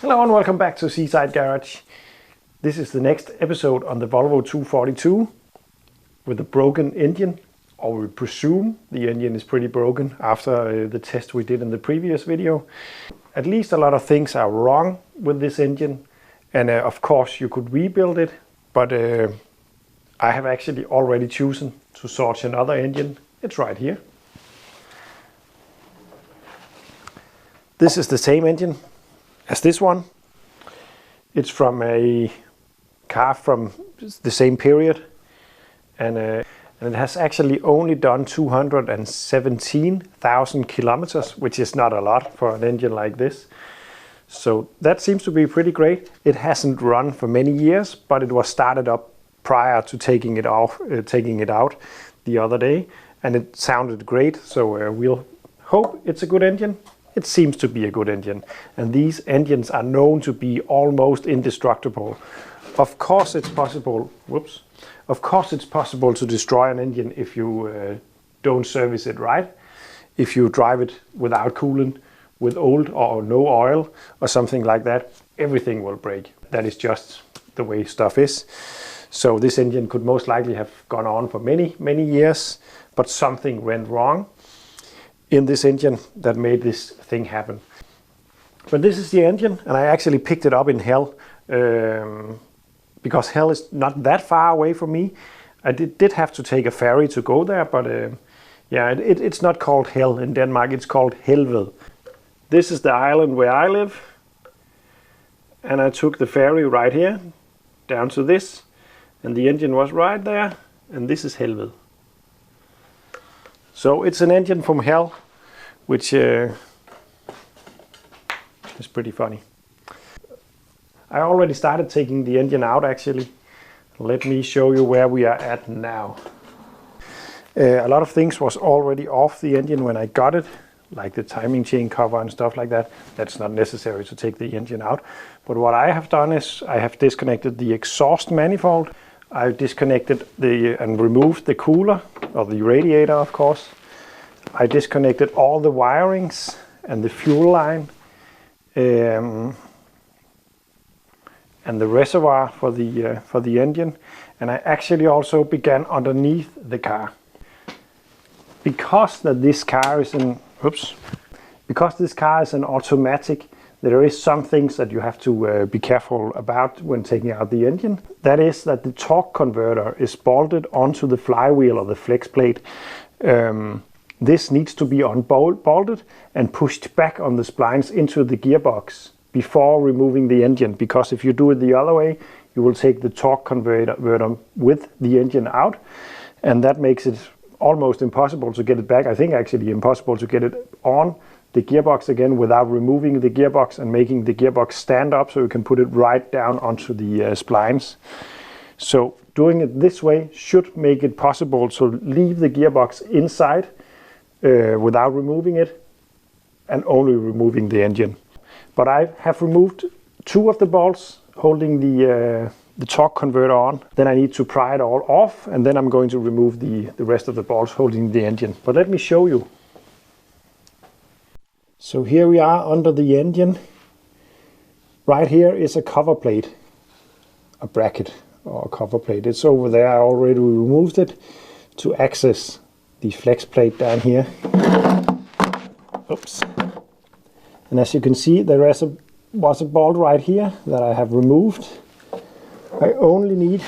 Hello and welcome back to Seaside Garage. This is the next episode on the Volvo 242 with a broken engine, or we presume the engine is pretty broken after the test we did in the previous video. At least a lot of things are wrong with this engine, and of course you could rebuild it, but I have actually already chosen to source another engine. It's right here. This is the same engine as this one. It's from a car from the same period, and it has actually only done 217,000 kilometers, which is not a lot for an engine like this. So that seems to be pretty great. It hasn't run for many years, but it was started up prior to taking it out the other day, and it sounded great. So we'll hope it's a good engine. It seems to be a good engine, and these engines are known to be almost indestructible. Of course it's possible, of course it's possible to destroy an engine if you don't service it right. If you drive it without coolant, with old or no oil or something like that, everything will break. That is just the way stuff is. So this engine could most likely have gone on for many years, but something went wrong in this engine that made this thing happen. But this is the engine, and I actually picked it up in Hell because Hell is not that far away from me. I did have to take a ferry to go there, but yeah, it's not called Hell in Denmark, it's called Helved. This is the island where I live, and I took the ferry right here down to this, and the engine was right there, and this is Helved. So it's an engine from Hell, which is pretty funny. I already started taking the engine out actually. Let me show you where we are at now. A lot of things was already off the engine when I got it, like the timing chain cover and stuff like that. That's not necessary to take the engine out. But what I have done is I have disconnected the exhaust manifold. I've disconnected and removed the cooler, or the radiator of course. I disconnected all the wirings and the fuel line and the reservoir for the engine, and I actually also began underneath the car. Because this car is an automatic, there is some things that you have to be careful about when taking out the engine. That is that the torque converter is bolted onto the flywheel or the flex plate. This needs to be unbolted and pushed back on the splines into the gearbox before removing the engine, because if you do it the other way, you will take the torque converter with the engine out, and that makes it almost impossible to get it back. I think actually impossible to get it on the gearbox again without removing the gearbox and making the gearbox stand up so you can put it right down onto the splines. So doing it this way should make it possible to leave the gearbox inside without removing it, and only removing the engine. But I have removed 2 of the bolts holding the torque converter on. Then I need to pry it all off, and then I'm going to remove the rest of the bolts holding the engine. But let me show you. So here we are under the engine. Right here is a cover plate, a bracket or a cover plate. It's over there. I already removed it to access the flex plate down here. Oops. And as you can see, there was a bolt right here that I have removed. I only need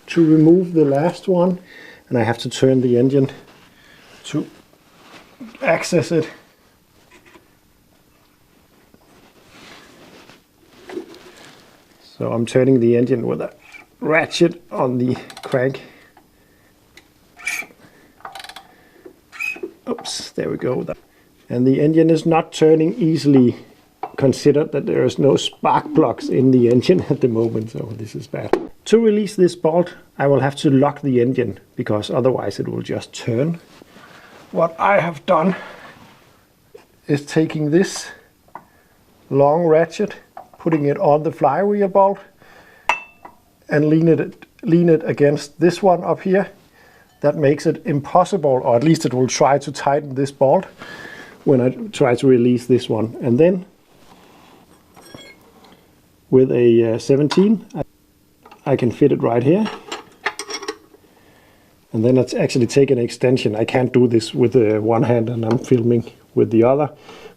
to remove the last one, and I have to turn the engine to access it. So I'm turning the engine with a ratchet on the crank. Oops, there we go. And the engine is not turning easily, considered that there is no spark plugs in the engine at the moment, so this is bad. To release this bolt, I will have to lock the engine, because otherwise it will just turn. What I have done is taking this long ratchet, putting it on the flywheel bolt, and lean it against this one up here. That makes it impossible, or at least it will try to tighten this bolt when I try to release this one. And then with a 17. I can fit it right here. And then let's actually take an extension. I can't do this with one hand and I'm filming with the other,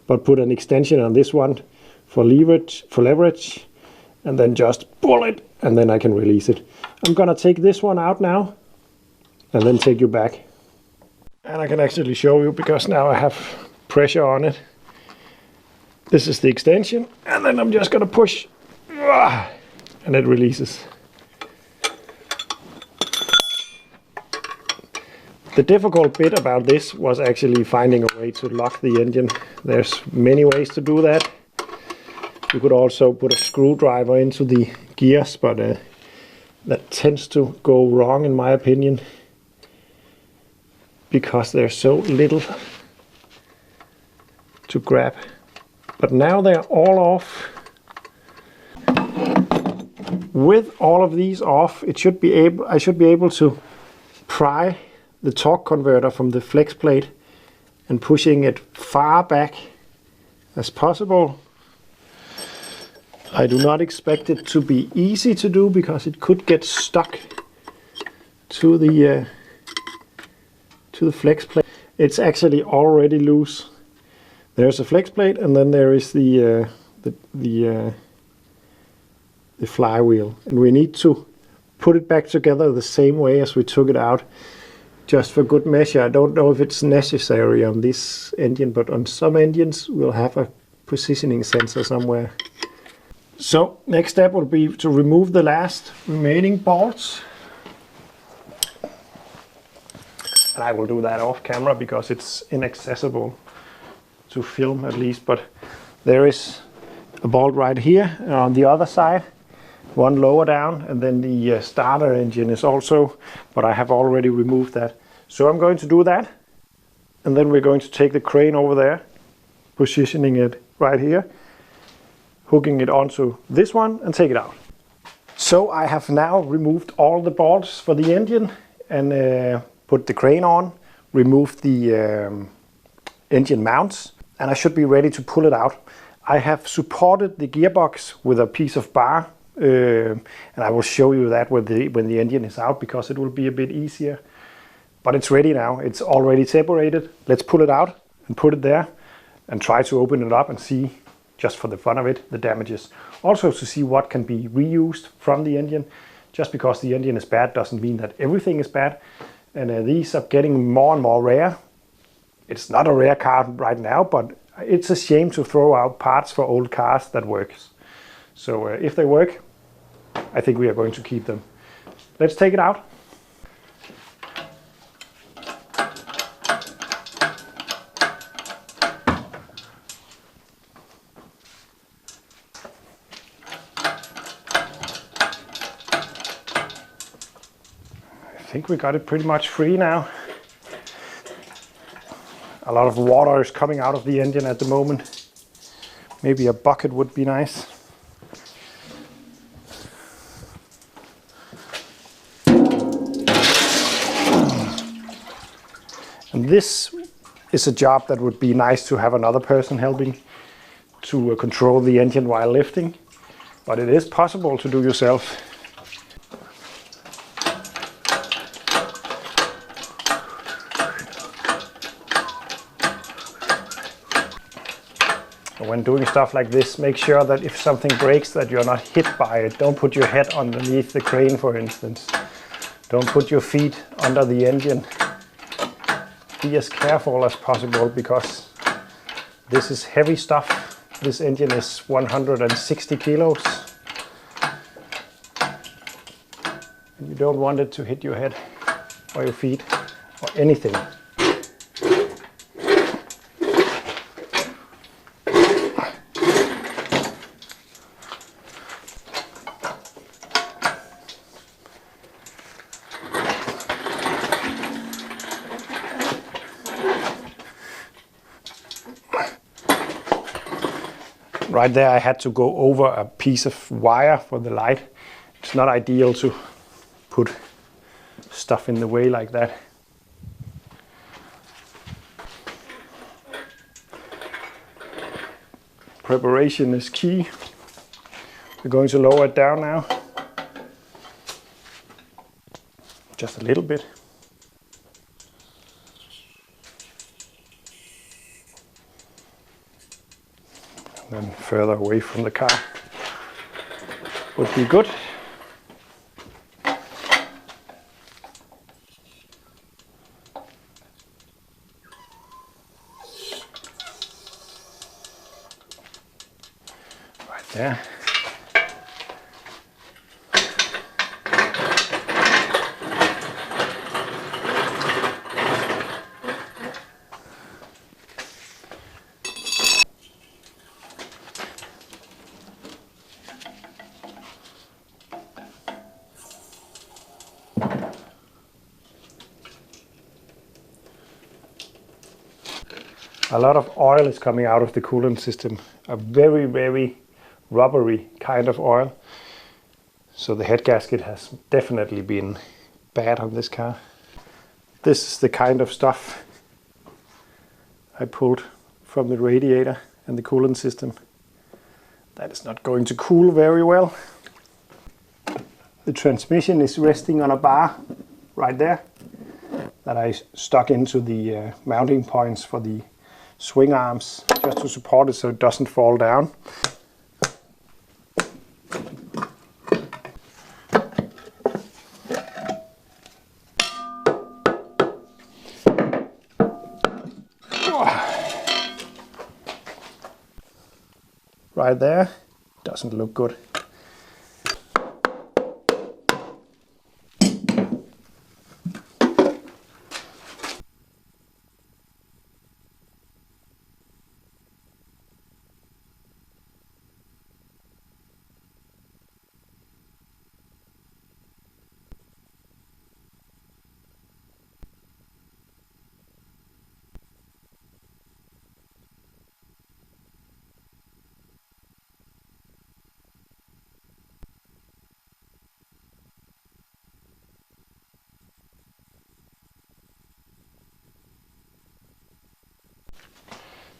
but put an extension on this one for leverage, and then just pull it, and then I can release it. I'm gonna take this one out now and then take you back. And I can actually show you because now I have pressure on it. This is the extension, and then I'm just gonna push, and it releases. The difficult bit about this was actually finding a way to lock the engine. There's many ways to do that. You could also put a screwdriver into the gears, but that tends to go wrong in my opinion, because there's so little to grab. But now they're all off. With all of these off, I should be able to pry the torque converter from the flex plate and pushing it far back as possible. I do not expect it to be easy to do because it could get stuck to the flex plate. It's actually already loose. There's a flex plate, and then there is the flywheel, and we need to put it back together the same way as we took it out, just for good measure. I don't know if it's necessary on this engine, but on some engines we'll have a positioning sensor somewhere. So next step will be to remove the last remaining bolts. And I will do that off camera because it's inaccessible to film at least, but there is a bolt right here on the other side, one lower down, and then the starter engine is also, but I have already removed that. So I'm going to do that, and then we're going to take the crane over there, positioning it right here, hooking it onto this one and take it out. So I have now removed all the bolts for the engine and put the crane on, removed the engine mounts, and I should be ready to pull it out. I have supported the gearbox with a piece of bar, and I will show you that when the engine is out, because it will be a bit easier. But it's ready now, it's already separated. Let's pull it out and put it there and try to open it up and see, just for the fun of it, the damages. Also to see what can be reused from the engine. Just because the engine is bad doesn't mean that everything is bad. And these are getting more and more rare. It's not a rare car right now, but it's a shame to throw out parts for old cars that works. So if they work, I think we are going to keep them. Let's take it out. I think we got it pretty much free now. A lot of water is coming out of the engine at the moment. Maybe a bucket would be nice. And this is a job that would be nice to have another person helping to control the engine while lifting, but it is possible to do yourself. When doing stuff like this, make sure that if something breaks that you're not hit by it. Don't put your head underneath the crane, for instance. Don't put your feet under the engine. Be as careful as possible, because this is heavy stuff. This engine is 160 kilos. And you don't want it to hit your head or your feet or anything. Right there I had to go over a piece of wire for the light. It's not ideal to put stuff in the way like that. Preparation is key. We're going to lower it down now. Just a little bit. And then further away from the car would be good. Right there. A lot of oil is coming out of the coolant system, a very, very rubbery kind of oil. So the head gasket has definitely been bad on this car. This is the kind of stuff I pulled from the radiator and the coolant system. That is not going to cool very well. The transmission is resting on a bar right there that I stuck into the mounting points for the swing arms just to support it so it doesn't fall down. Right there, doesn't look good.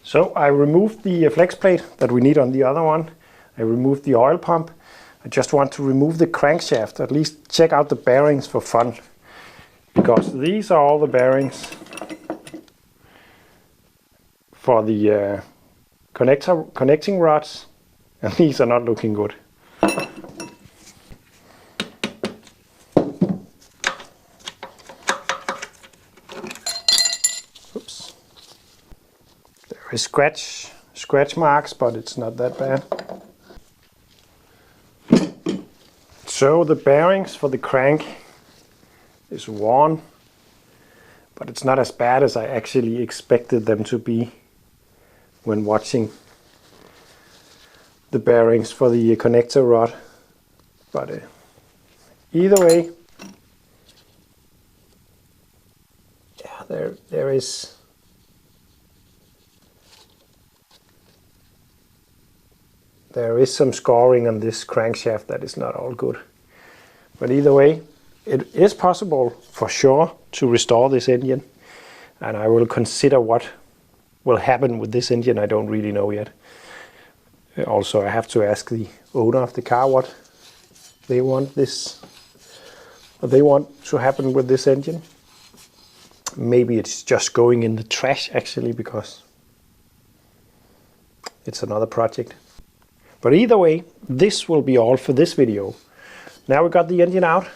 So I removed the flex plate that we need on the other one. I removed the oil pump. I just want to remove the crankshaft, at least check out the bearings for fun. Because these are all the bearings for the connecting rods, and these are not looking good. Oops. There is scratch marks, but it's not that bad. So the bearings for the crank is worn, but it's not as bad as I actually expected them to be when watching the bearings for the connector rod. But either way, yeah, there is some scoring on this crankshaft that is not all good. But either way, it is possible for sure to restore this engine, and I will consider what will happen with this engine. I don't really know yet. Also, I have to ask the owner of the car what they want to happen with this engine. Maybe it's just going in the trash actually, because it's another project. But either way, this will be all for this video. Now we got the engine out,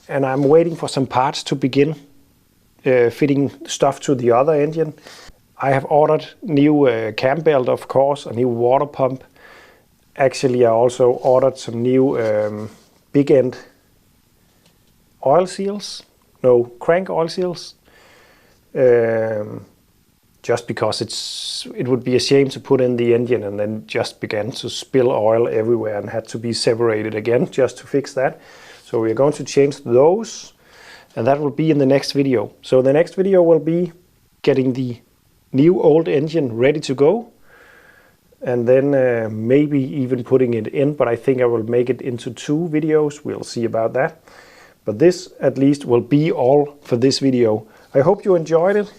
and I'm waiting for some parts to begin fitting stuff to the other engine. I have ordered new cam belt, of course, a new water pump. Actually, I also ordered some new big end oil seals. No, crank oil seals. Just because it would be a shame to put in the engine and then just began to spill oil everywhere and had to be separated again just to fix that. So we're going to change those, and that will be in the next video. So the next video will be getting the new old engine ready to go, and then maybe even putting it in, but I think I will make it into 2 videos. We'll see about that. But this at least will be all for this video. I hope you enjoyed it,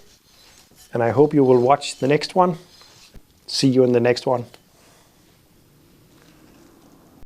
and I hope you will watch the next one. See you in the next one.